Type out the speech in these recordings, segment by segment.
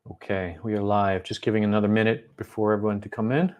Okay, we are live. Just giving another minute before everyone to come in.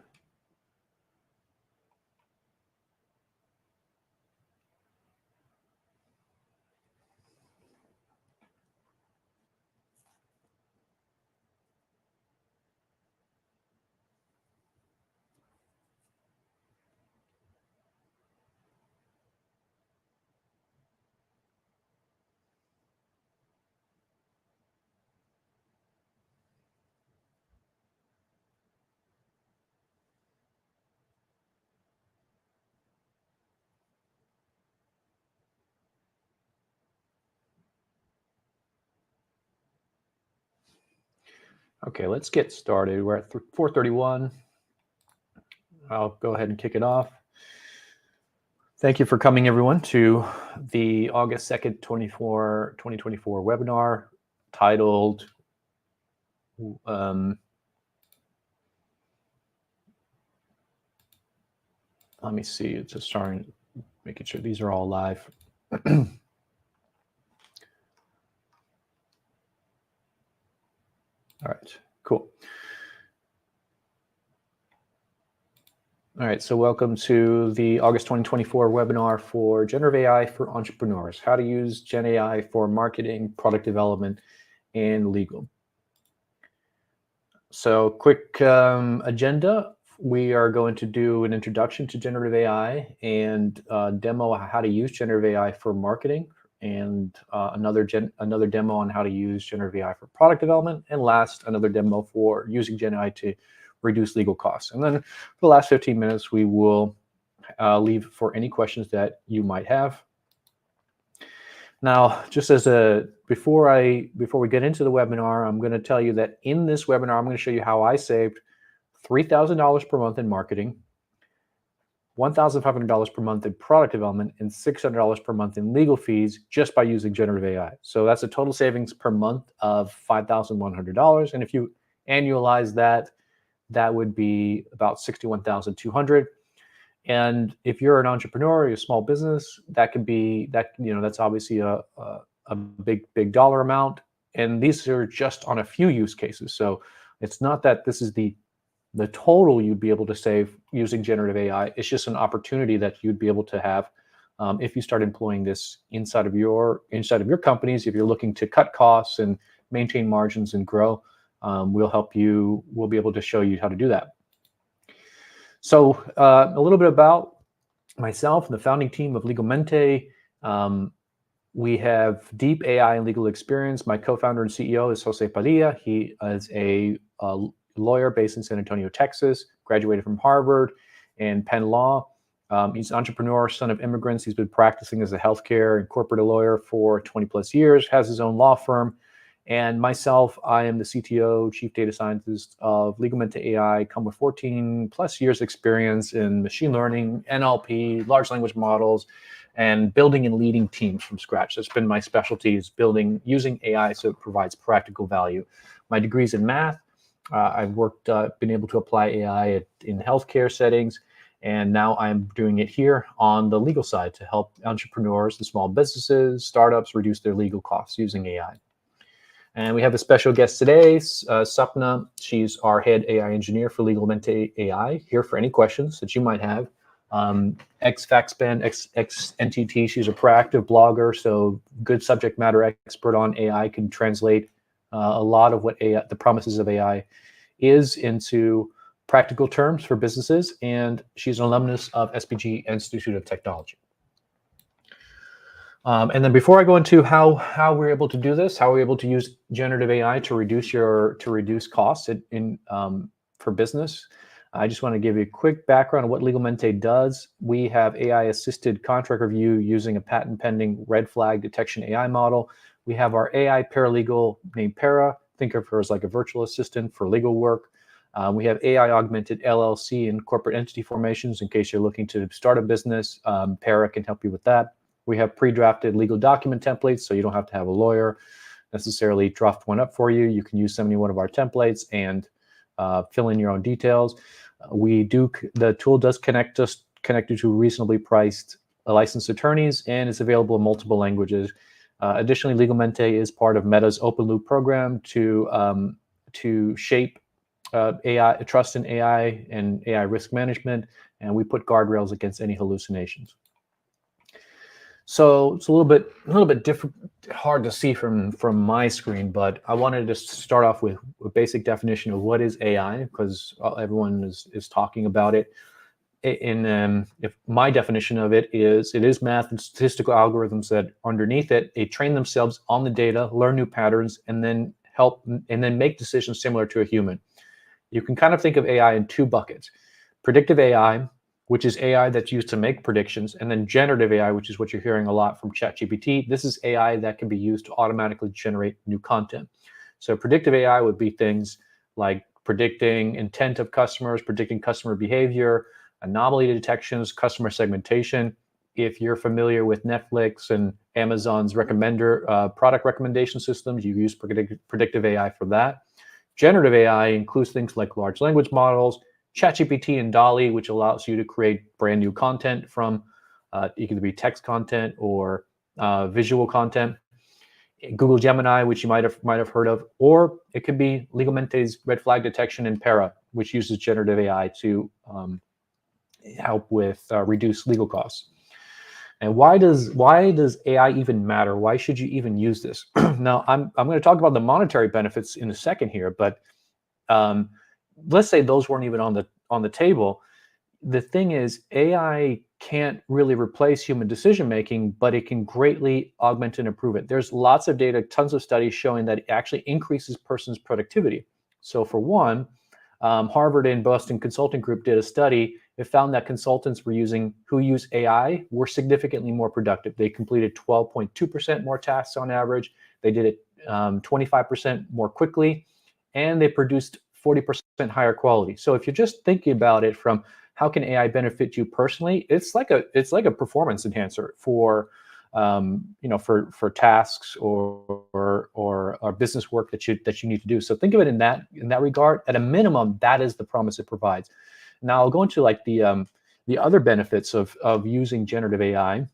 Okay, let's get started. We're at 4:31. I'll go ahead and kick it off. Thank you for coming, everyone, to the August 2nd, 2024 webinar titled let me see, it's just starting, making sure these are all live. All right, cool. All right, so welcome to the August 2024 webinar for Generative AI for Entrepreneurs, how to use Gen AI for marketing, product development, and legal. So quick agenda. We are going to do an introduction to Generative AI and demo how to use Generative AI for marketing, and another demo on how to use Generative AI for product development, and last, another demo for using Gen AI to reduce legal costs. And then for the last 15 minutes, we will leave for any questions that you might have. Now, just as before we get into the webinar, I'm going to tell you that in this webinar, I'm going to show you how I saved $3,000 per month in marketing, $1,500 per month in product development, and $600 per month in legal fees just by using generative AI. So that's a total savings per month of $5,100. And if you annualize that, that would be about $61,200. And if you're an entrepreneur, you're a small business, that could be that's obviously a big dollar amount. And these are just on a few use cases. So it's not that this is the total you'd be able to save using generative AI. It's just an opportunity that you'd be able to have if you start employing this inside of your companies. If you're looking to cut costs and maintain margins and grow, we'll help you. We'll be able to show you how to do that. So a little bit about myself and the founding team of Legalmente. We have deep AI and legal experience. My co-founder and CEO is Jose Padilla. He is a lawyer based in San Antonio, Texas, graduated from Harvard and Penn Law. He's an entrepreneur, son of immigrants. He's been practicing as a healthcare and corporate lawyer for 20 plus years, has his own law firm. And myself, I am the CTO, Chief Data Scientist of Legalmente AI, come with 14 plus years experience in machine learning, NLP, large language models, and building and leading teams from scratch. That's been my specialty, is building using AI so it provides practical value. My degree's in math. I've been able to apply AI in healthcare settings, and now I'm doing it here on the legal side to help entrepreneurs and small businesses, startups reduce their legal costs using AI. And we have a special guest today, Sapna. She's our head AI engineer for Legalmente AI, here for any questions that you might have. Ex-FactSpan, ex-NTT, she's a proactive blogger, so good subject matter expert on AI, can translate a lot of what AI, the promises of AI is, into practical terms for businesses. And she's an alumnus of SPG Institute of Technology. And then before I go into how we're able to do this, how we're able to use generative AI to reduce costs for business, I just want to give you a quick background on what Legalmente does. We have AI-assisted contract review using a patent-pending red flag detection AI model. We have our AI paralegal named Para. Think of her as like a virtual assistant for legal work. We have AI-augmented LLC and corporate entity formations in case you're looking to start a business. Para can help you with that. We have pre-drafted legal document templates, so you don't have to have a lawyer necessarily draft one up for you. You can use any one of our templates and fill in your own details. The tool does connect you to reasonably priced licensed attorneys, and it's available in multiple languages. Additionally, Legalmente is part of Meta's Open Loop program to to shape AI trust in AI and AI risk management, and we put guardrails against any hallucinations. So it's a little bit different, hard to see from my screen, but I wanted to start off with a basic definition of what is AI, because everyone is talking about it. If my definition of it is math and statistical algorithms that underneath it, they train themselves on the data, learn new patterns, and then make decisions similar to a human. You can kind of think of AI in two buckets: predictive AI, which is AI that's used to make predictions, and then generative AI, which is what you're hearing a lot from ChatGPT. This is AI that can be used to automatically generate new content. So predictive AI would be things like predicting intent of customers, predicting customer behavior, anomaly detections, customer segmentation. If you're familiar with Netflix and Amazon's product recommendation systems, you use predictive AI for that. Generative AI includes things like large language models, ChatGPT and DALL-E, which allows you to create brand new content from it can be text content or visual content. Google Gemini, which you might have heard of, or it could be Legamente's red flag detection in Para, which uses generative AI to help with reduce legal costs. And why does AI even matter? Why should you even use this? Now, I'm going to talk about the monetary benefits in a second here, but let's say those weren't even on the table. The thing is, AI can't really replace human decision making, but it can greatly augment and improve it. There's lots of data, tons of studies showing that it actually increases person's productivity. So for one, Harvard and Boston Consulting Group did a study. It found that consultants who use AI were significantly more productive. They completed 12.2% more tasks on average. They did it 25% more quickly, and they produced 40% higher quality. So if you're just thinking about it from how can AI benefit you personally, it's like a performance enhancer for for tasks or business work that you need to do. So think of it in that regard. At a minimum, that is the promise it provides. Now I'll go into like the other benefits of using generative AI.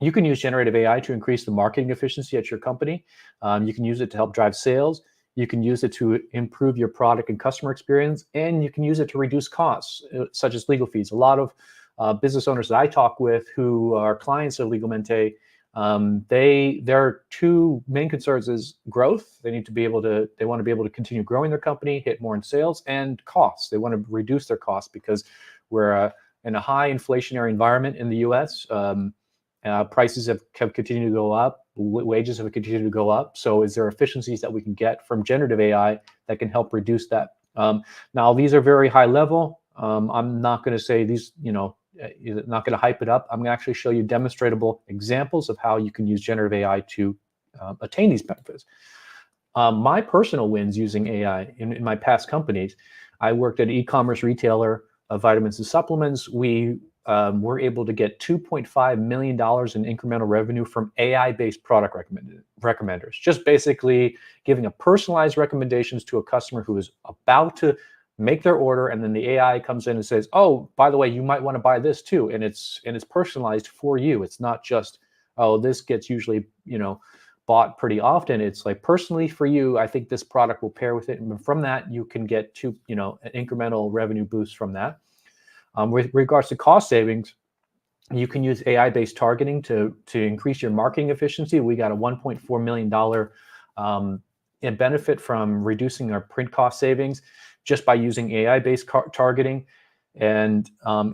You can use generative AI to increase the marketing efficiency at your company. You can use it to help drive sales. You can use it to improve your product and customer experience, and you can use it to reduce costs, such as legal fees. A lot of business owners that I talk with who are clients of Legamente, their two main concerns is growth. They want to be able to continue growing their company, hit more in sales, and costs. They want to reduce their costs because we're in a high inflationary environment in the U.S. Prices have continued to go up. Wages have continued to go up. So is there efficiencies that we can get from generative AI that can help reduce that? Now, these are very high level. I'm not going to say these, not going to hype it up. I'm going to actually show you demonstrable examples of how you can use generative AI to attain these benefits. My personal wins using AI in my past companies, I worked at an e-commerce retailer of vitamins and supplements. We were able to get $2.5 million in incremental revenue from AI-based product recommenders. Just basically giving a personalized recommendations to a customer who is about to make their order, and then the AI comes in and says, "Oh, by the way, you might want to buy this too," and it's personalized for you. It's not just, "Oh, this gets usually bought pretty often." It's like, personally for you, I think this product will pair with it, and from that you can get an incremental revenue boost from that. With regards to cost savings, you can use AI-based targeting to increase your marketing efficiency. We got a $1.4 million in benefit from reducing our print cost savings just by using AI-based targeting. And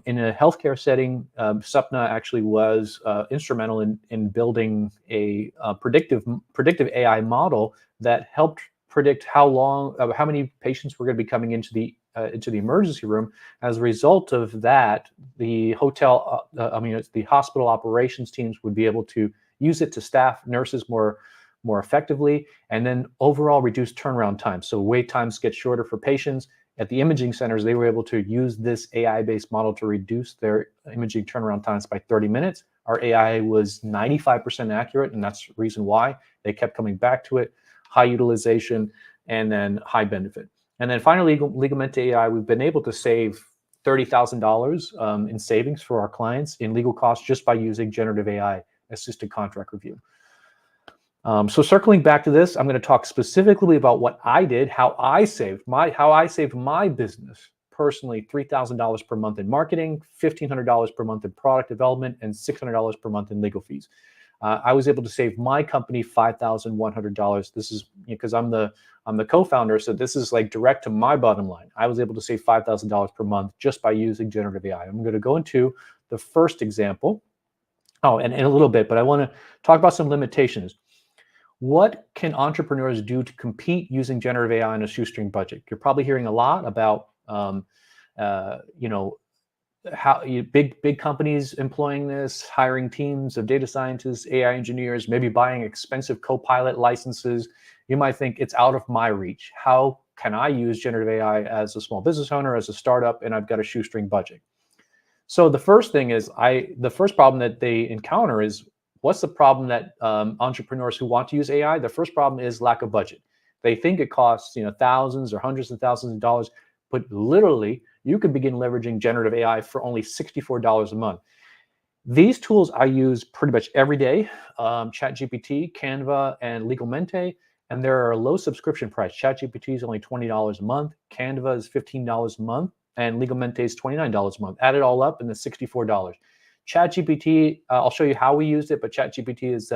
in a healthcare setting, Sapna actually was instrumental in building a predictive AI model that helped predict how many patients were going to be coming into the emergency room. As a result of that, the hospital operations teams would be able to use it to staff nurses more effectively, and then overall reduce turnaround time. So wait times get shorter for patients. At the imaging centers, they were able to use this AI-based model to reduce their imaging turnaround times by 30 minutes. Our AI was 95% accurate, and that's the reason why they kept coming back to it. High utilization, and then high benefit. And then finally, Legamente AI, we've been able to save $30,000 in savings for our clients in legal costs just by using generative AI assisted contract review. So circling back to this, I'm going to talk specifically about what I did, how I saved my business personally $3,000 per month in marketing, $1,500 per month in product development, and $600 per month in legal fees. I was able to save my company $5,100. This is because I'm the co-founder, so this is like direct to my bottom line. I was able to save $5,000 per month just by using generative AI. I'm going to go into the first example. Oh, and in a little bit, but I want to talk about some limitations. What can entrepreneurs do to compete using generative AI on a shoestring budget? You're probably hearing a lot about, you know, how big companies employing this, hiring teams of data scientists, AI engineers, maybe buying expensive Copilot licenses. You might think it's out of my reach. How can I use generative AI as a small business owner, as a startup, and I've got a shoestring budget? So the first thing is the first problem that they encounter is what's the problem that entrepreneurs who want to use AI? The first problem is lack of budget. They think it costs thousands or hundreds of thousands of dollars, but literally you could begin leveraging generative AI for only $64 a month. These tools I use pretty much every day, ChatGPT, Canva, and Legalmente, and there are a low subscription price. ChatGPT is only $20 a month, Canva is $15 a month, and Legalmente is $29 a month. Add it all up and it's $64. ChatGPT, I'll show you how we used it, but ChatGPT is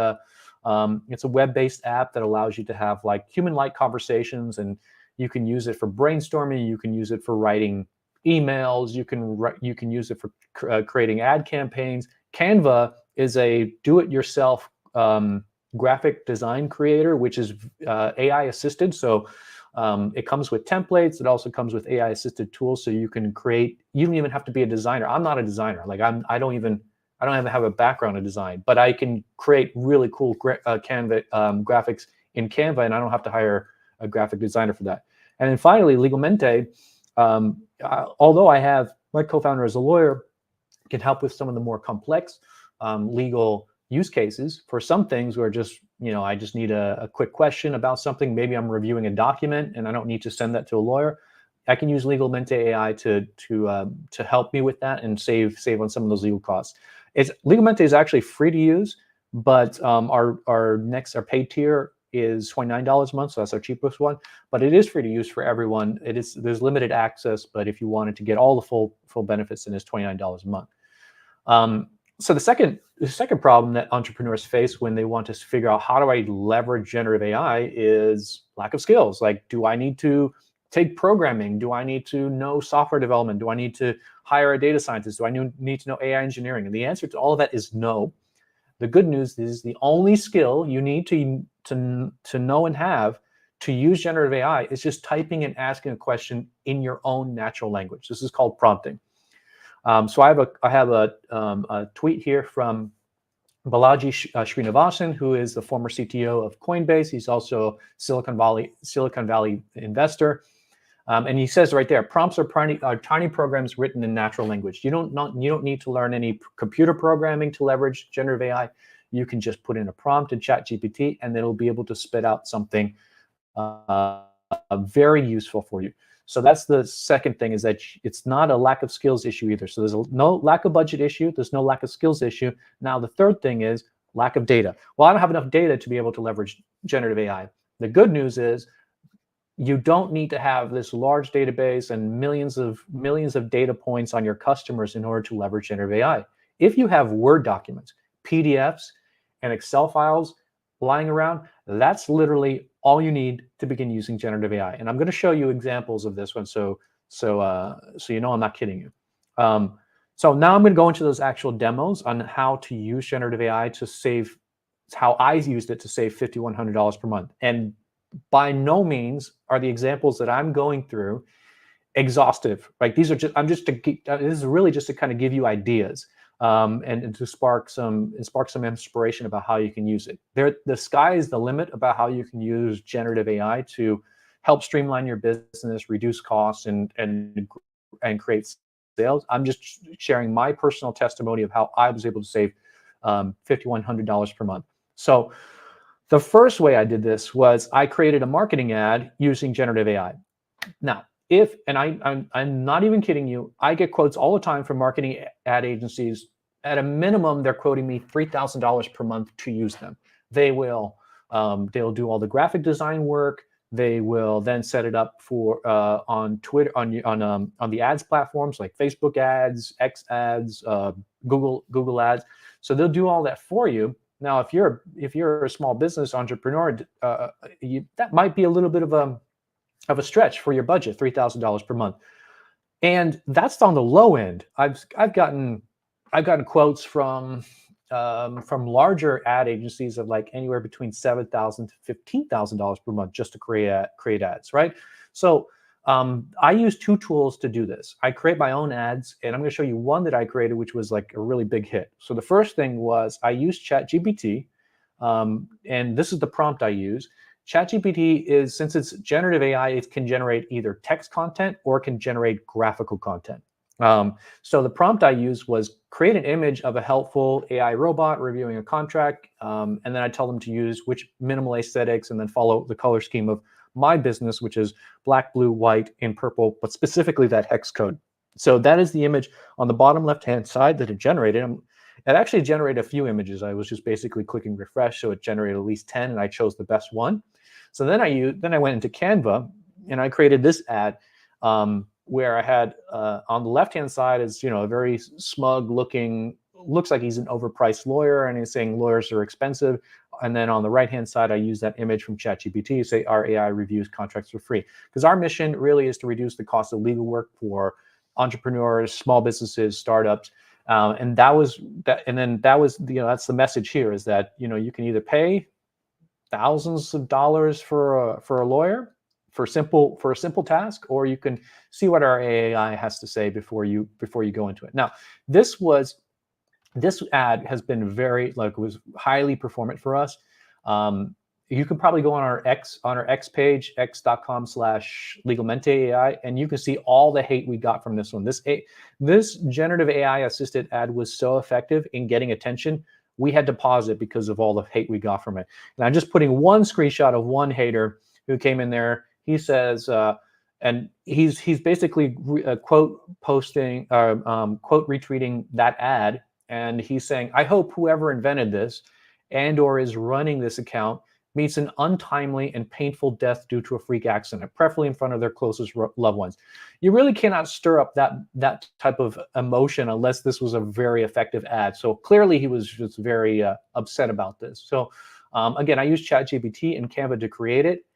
it's a web-based app that allows you to have like human-like conversations, and you can use it for brainstorming, you can use it for writing emails, you can use it for creating ad campaigns. Canva is a do-it-yourself graphic design creator, which is AI assisted. So it comes with templates. It also comes with AI assisted tools, so you can create. You don't even have to be a designer. I'm not a designer. Like I don't even have a background in design, but I can create really cool Canva graphics in Canva, and I don't have to hire a graphic designer for that. And then finally, Legalmente. Although I have my co-founder as a lawyer, can help with some of the more complex legal use cases. For some things where just I just need a quick question about something. Maybe I'm reviewing a document and I don't need to send that to a lawyer. I can use Legalmente AI to help me with that and save on some of those legal costs. Legalmente is actually free to use, but our paid tier is $29 a month, so that's our cheapest one. But it is free to use for everyone. There's limited access, but if you wanted to get all the full benefits, then it's $29 a month. So the second problem that entrepreneurs face when they want to figure out how do I leverage generative AI is lack of skills. Like, do I need to take programming? Do I need to know software development? Do I need to hire a data scientist? Do I need to know AI engineering? And the answer to all of that is no. The good news is the only skill you need to know and have to use generative AI is just typing and asking a question in your own natural language. This is called prompting. So I have a tweet here from Balaji Srinivasan, who is the former CTO of Coinbase. He's also Silicon Valley investor. And he says right there, prompts are tiny programs written in natural language. You don't need to learn any computer programming to leverage generative AI. You can just put in a prompt in ChatGPT, and it'll be able to spit out something very useful for you. So that's the second thing, is that it's not a lack of skills issue either. So there's no lack of budget issue. There's no lack of skills issue. Now, the third thing is lack of data. Well, I don't have enough data to be able to leverage generative AI. The good news is you don't need to have this large database and millions of data points on your customers in order to leverage generative AI. If you have Word documents, PDFs, and Excel files lying around, that's literally all you need to begin using generative AI. And I'm going to show you examples of this one, so you know I'm not kidding you. So now I'm going to go into those actual demos on how to use generative AI to save. How I used it to save $5,100 per month. And by no means are the examples that I'm going through exhaustive. Like, these are just this is really just to kind of give you ideas and to spark some inspiration about how you can use it. The sky is the limit about how you can use generative AI to help streamline your business, reduce costs, and create sales. I'm just sharing my personal testimony of how I was able to save $5,100 per month. So the first way I did this was I created a marketing ad using generative AI. Now, I'm not even kidding you, I get quotes all the time from marketing ad agencies. At a minimum, they're quoting me $3,000 per month to use them. They will They'll do all the graphic design work. They will then set it up for on Twitter, on the ads platforms like Facebook ads, X ads, Google ads. So they'll do all that for you. Now, if you're a small business entrepreneur, that might be a little bit of a stretch for your budget, $3,000 per month, and that's on the low end. I've gotten quotes from larger ad agencies of like anywhere between $7,000 to $15,000 per month just to create ads, right? So I use two tools to do this. I create my own ads, and I'm going to show you one that I created, which was like a really big hit. So the first thing was I used ChatGPT, and this is the prompt I use. ChatGPT is, since it's generative AI, it can generate either text content or it can generate graphical content. So the prompt I used was create an image of a helpful AI robot reviewing a contract, and then I tell them to use which minimal aesthetics and then follow the color scheme of my business, which is black, blue, white, and purple, but specifically that hex code. So that is the image on the bottom left-hand side that it generated. It actually generated a few images. I was just basically clicking refresh, so it generated at least 10, and I chose the best one. So then I went into Canva, and I created this ad. Where I had on the left-hand side is, a very smug looking, looks like he's an overpriced lawyer, and he's saying lawyers are expensive. And then on the right-hand side, I use that image from ChatGPT, say our AI reviews contracts for free. Because our mission really is to reduce the cost of legal work for entrepreneurs, small businesses, startups. And that was that. And then that was, that's the message here, is that, you can either pay thousands of dollars for a lawyer for a simple task, or you can see what our AI has to say before you go into it. Now, this ad has been was highly performant for us. You can probably go on our X page, x.com/legalmenteai, and you can see all the hate we got from this one. This generative AI assisted ad was so effective in getting attention, we had to pause it because of all the hate we got from it. And I'm just putting one screenshot of one hater who came in there. He says, and he's basically quote retweeting that ad, and he's saying, "I hope whoever invented this and or is running this account meets an untimely and painful death due to a freak accident, preferably in front of their closest loved ones." You really cannot stir up that type of emotion unless this was a very effective ad. So clearly he was just very upset about this. So again, I used ChatGPT and Canva to create it.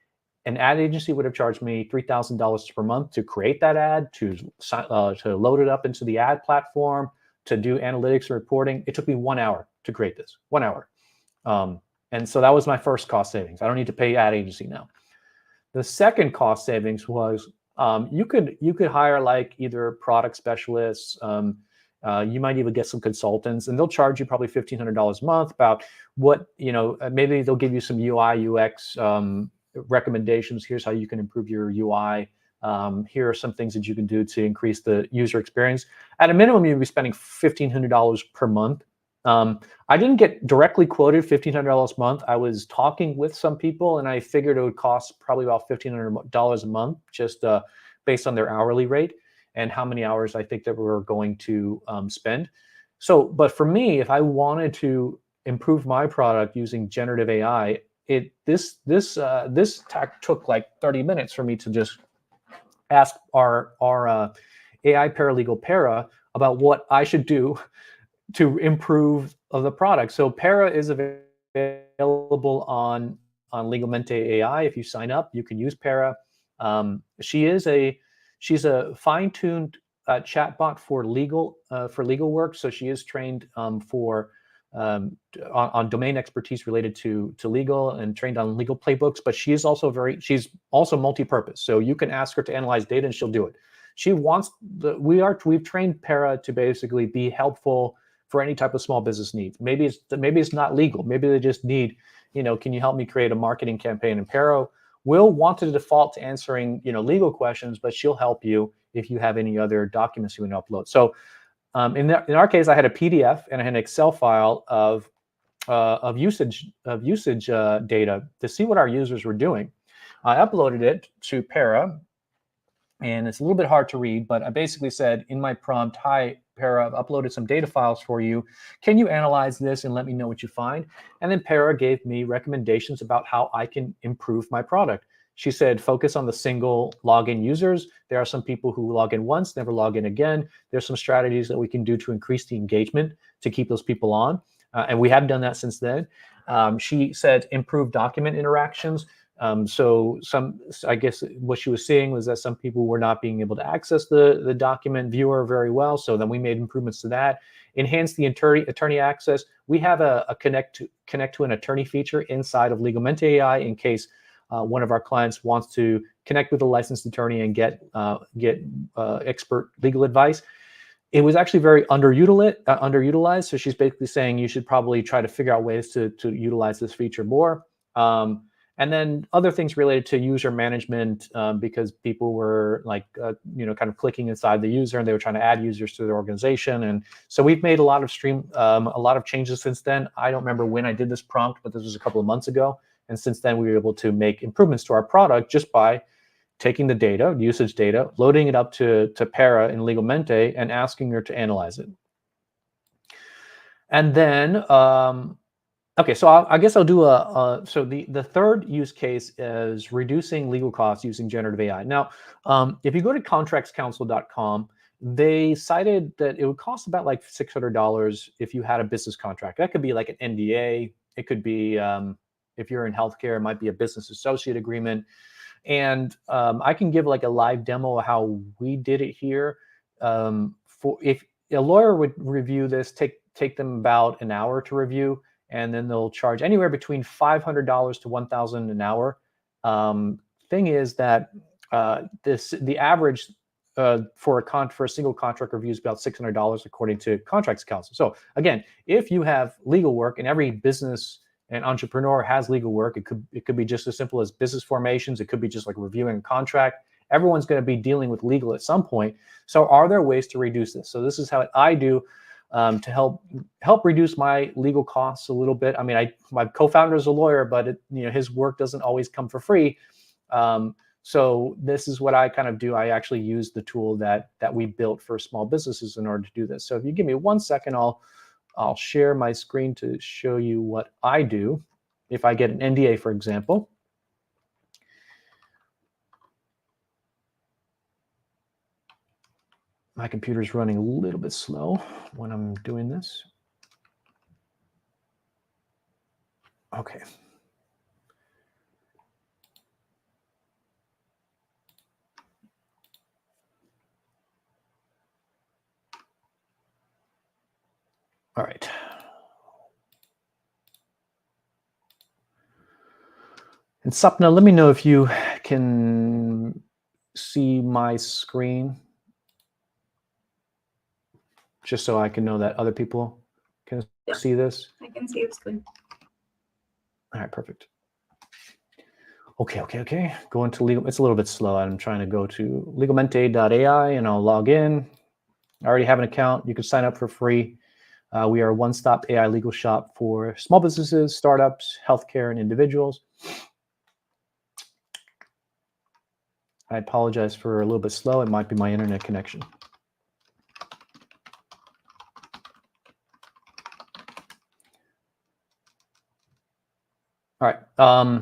An ad agency would have charged me $3,000 per month to create that ad, to load it up into the ad platform, to do analytics and reporting. It took me 1 hour to create this, 1 hour. And so that was my first cost savings. I don't need to pay ad agency now. The second cost savings was you could hire like either product specialists. You might even get some consultants, and they'll charge you probably $1,500 a month about what, maybe they'll give you some UI, UX recommendations. Here's how you can improve your UI. Here are some things that you can do to increase the user experience. At a minimum, you'd be spending $1,500 per month. I didn't get directly quoted $1,500 a month. I was talking with some people, and I figured it would cost probably about $1,500 a month, just based on their hourly rate and how many hours I think that we're going to spend. So, but for me, if I wanted to improve my product using generative AI, this tack took like 30 minutes for me to just ask our AI paralegal Para about what I should do to improve the product. So Para is available on Legalmente AI. If you sign up, you can use Para. She's a fine-tuned chatbot for legal work. So she is trained on domain expertise related to legal, and trained on legal playbooks. But she's also multi-purpose. So you can ask her to analyze data, and she'll do it. She wants we've trained Para to basically be helpful for any type of small business needs. Maybe it's not legal. Maybe they just need, can you help me create a marketing campaign? And Para will want to default to answering, legal questions, but she'll help you if you have any other documents you want to upload. So in our case, I had a PDF and I had an Excel file of usage data to see what our users were doing. I uploaded it to Para, and it's a little bit hard to read, but I basically said in my prompt, "Hi Para, I've uploaded some data files for you. Can you analyze this and let me know what you find? And then Para gave me recommendations about how I can improve my product. She said, focus on the single login users. There are some people who log in once, never log in again. There's some strategies that we can do to increase the engagement to keep those people on. And we have done that since then. She said, improve document interactions. I guess what she was seeing was that some people were not being able to access the document viewer very well. So then we made improvements to that. Enhance the attorney access. We have a connect to an attorney feature inside of Legalmente AI in case one of our clients wants to connect with a licensed attorney and get expert legal advice. It was actually very underutilized. So she's basically saying you should probably try to figure out ways to utilize this feature more. And then other things related to user management, because people were like, kind of clicking inside the user and they were trying to add users to their organization. And so we've made a lot of changes since then. I don't remember when I did this prompt, but this was a couple of months ago. And since then, we were able to make improvements to our product just by taking the data, usage data, loading it up to Para in Legalmente and asking her to analyze it. And then, okay, so I guess I'll do so the third use case is reducing legal costs using generative AI. Now, if you go to contractscouncil.com, they cited that it would cost about like $600 if you had a business contract. That could be like an NDA. It could be, if you're in healthcare, it might be a business associate agreement. And I can give like a live demo of how we did it here. For if a lawyer would review this, take them about an hour to review, and then they'll charge anywhere between $500 to $1,000 an hour. Thing is that the average for a single contract review is about $600 according to Contracts Council. So again, if you have legal work, and every business and entrepreneur has legal work, it could be just as simple as business formations. It could be just like reviewing a contract. Everyone's going to be dealing with legal at some point. So are there ways to reduce this? So this is how I do to help reduce my legal costs a little bit. I mean, my co-founder is a lawyer, but his work doesn't always come for free. So this is what I kind of do. I actually use the tool that we built for small businesses in order to do this. So if you give me 1 second, I'll share my screen to show you what I do. If I get an NDA, for example. My computer's running a little bit slow when I'm doing this. Okay. All right. And Sapna, let me know if you can see my screen, just so I can know that other people can see this. I can see your screen. All right, perfect. Okay. Go into legal. It's a little bit slow. I'm trying to go to legalmente.ai and I'll log in. I already have an account. You can sign up for free. We are a one-stop AI legal shop for small businesses, startups, healthcare, and individuals. I apologize for a little bit slow. It might be my internet connection. All right.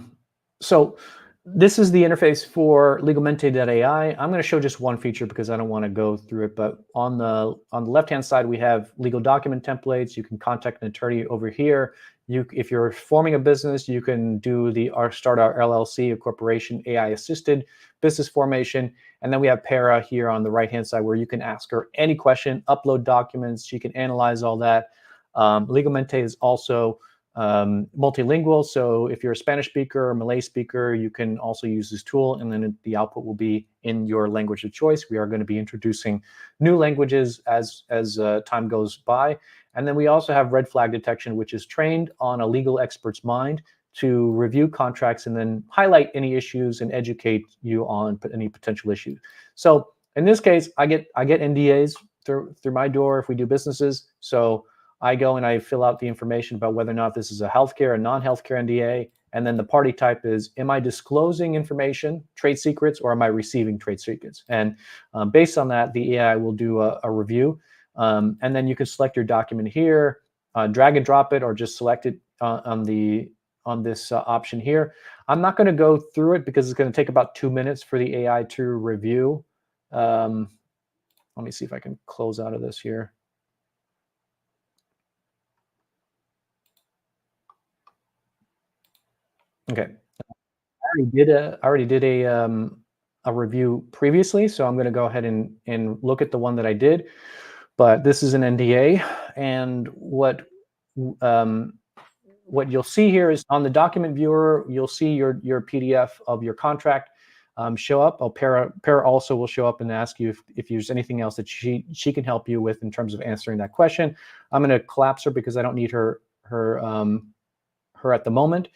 So this is the interface for legalmente.ai. I'm going to show just one feature because I don't want to go through it. But on the left-hand side, we have legal document templates. You can contact an attorney over here. If you're forming a business, you can do start our LLC, a corporation, AI-assisted business formation. And then we have Para here on the right-hand side where you can ask her any question, upload documents. She can analyze all that. Legalmente is also multilingual. So if you're a Spanish speaker or Malay speaker, you can also use this tool, and then the output will be in your language of choice. We are going to be introducing new languages as time goes by. And then we also have red flag detection, which is trained on a legal expert's mind to review contracts and then highlight any issues and educate you on any potential issues. So in this case, I get NDAs through my door if we do businesses. So I go and I fill out the information about whether or not this is a healthcare or non-healthcare NDA. And then the party type is, am I disclosing information, trade secrets, or am I receiving trade secrets? And based on that, the AI will do a review. And then you can select your document here, drag and drop it, or just select it on this option here. I'm not going to go through it because it's going to take about 2 minutes for the AI to review. Let me see if I can close out of this here. Okay. I already did a review previously, so I'm going to go ahead and look at the one that I did. But this is an NDA, and um, what you'll see here is on the document viewer, you'll see your PDF of your contract show up. Para also will show up and ask you if there's anything else that she can help you with in terms of answering that question. I'm going to collapse her because I don't need her at the moment.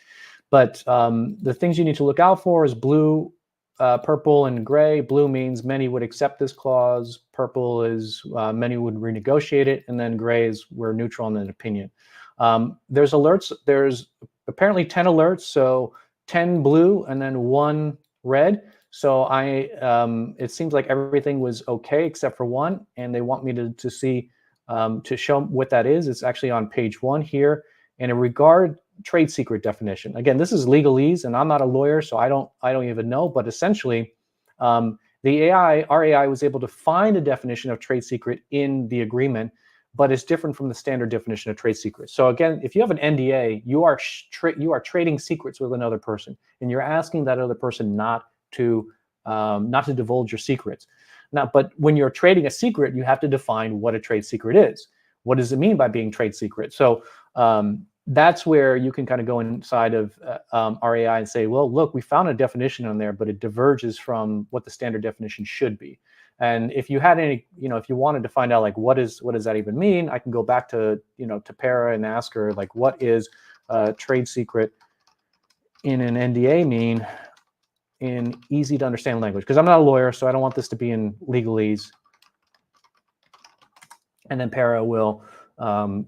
But the things you need to look out for is blue, purple, and gray. Blue means many would accept this clause. Purple is many would renegotiate it. And then gray is we're neutral in an opinion. There's alerts. There's apparently 10 alerts. So 10 blue and then 1 red. So it seems like everything was okay except for 1. And they want me to see, to show what that is. It's actually on page 1 here. And in regard trade secret definition. Again, this is legalese, and I'm not a lawyer, so I don't even know. But essentially, our AI was able to find a definition of trade secret in the agreement, but it's different from the standard definition of trade secret. So again, if you have an NDA, you are trading secrets with another person, and you're asking that other person not to divulge your secrets. Now, but when you're trading a secret, you have to define what a trade secret is. What does it mean by being trade secret? So that's where you can kind of go inside of RAI and say, well, look, we found a definition on there, but it diverges from what the standard definition should be. And if you had any, if you wanted to find out like what does that even mean, I can go back to to Para and ask her like, what is trade secret in an NDA mean in easy to understand language? Because I'm not a lawyer, so I don't want this to be in legalese. And then Para will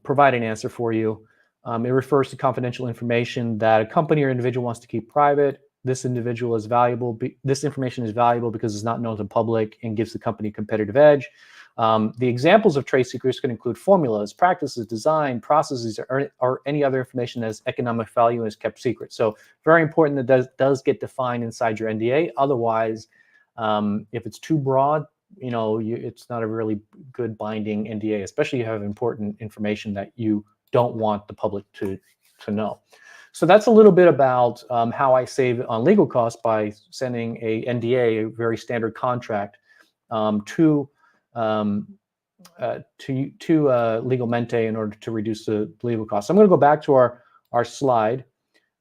provide an answer for you. It refers to confidential information that a company or individual wants to keep private. This individual is valuable. This information is valuable because it's not known to the public and gives the company a competitive edge. The examples of trade secrets can include formulas, practices, design, processes, or any other information that has economic value and is kept secret. So very important that does get defined inside your NDA. Otherwise, if it's too broad, it's not a really good binding NDA, especially if you have important information that you don't want the public to know. So that's a little bit about how I save on legal costs by sending a NDA, a very standard contract, to Legal Mente in order to reduce the legal costs. So I'm going to go back to our slide,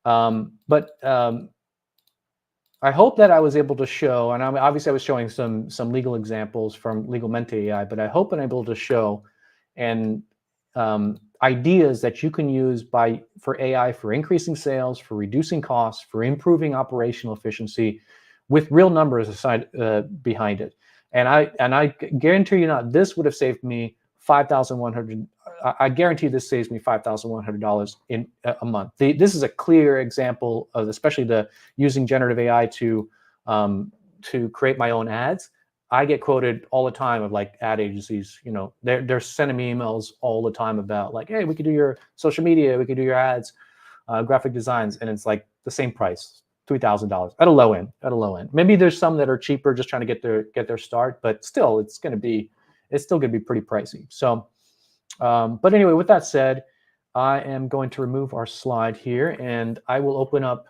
but I hope that I was able to show, and obviously I was showing some legal examples from Legal Mente AI, but I hope I'm able to show and ideas that you can use for AI for increasing sales, for reducing costs, for improving operational efficiency, with real numbers behind it. And I guarantee you not, this would have saved me $5,100. I guarantee this saves me $5,100 in a month. This is a clear example of, especially using generative AI to create my own ads. I get quoted all the time of like ad agencies, they're sending me emails all the time about like, hey, we could do your social media, we could do your ads, graphic designs, and it's like the same price, $3,000 at a low end. Maybe there's some that are cheaper, just trying to get their start, but still, it's still going to be pretty pricey. So, but anyway, with that said, I am going to remove our slide here, and I will open up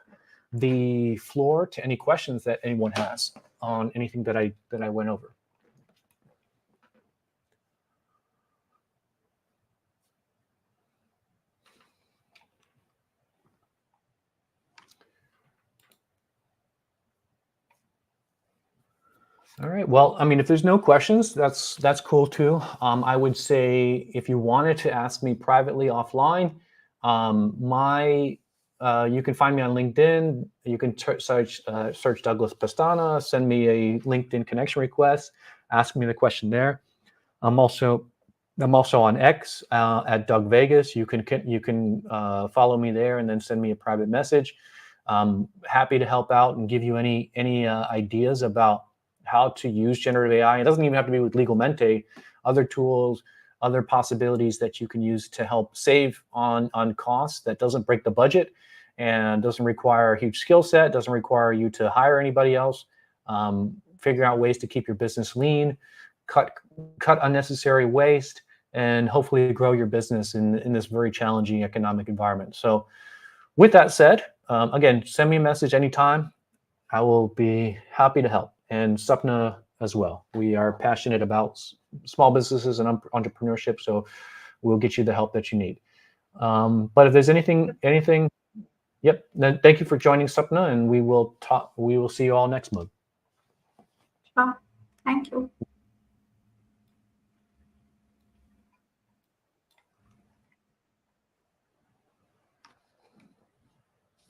the floor to any questions that anyone has on anything that I went over. All right. Well, I mean, if there's no questions, that's cool too. I would say if you wanted to ask me privately offline, you can find me on LinkedIn. You can search Douglas Pastana, send me a LinkedIn connection request, ask me the question there. I'm also on X at Doug Vegas. You can follow me there and then send me a private message. I'm happy to help out and give you any ideas about how to use generative AI. It doesn't even have to be with Legal Mente. Other tools, other possibilities that you can use to help save on costs that doesn't break the budget and doesn't require a huge skill set, doesn't require you to hire anybody else. Figure out ways to keep your business lean, cut unnecessary waste, and hopefully grow your business in this very challenging economic environment. So with that said, again, send me a message anytime. I will be happy to help, and Sapna as well. We are passionate about small businesses and entrepreneurship, so we'll get you the help that you need. But if there's anything, yep, then thank you for joining, Sapna, and we will see you all next month. Sure. Thank you.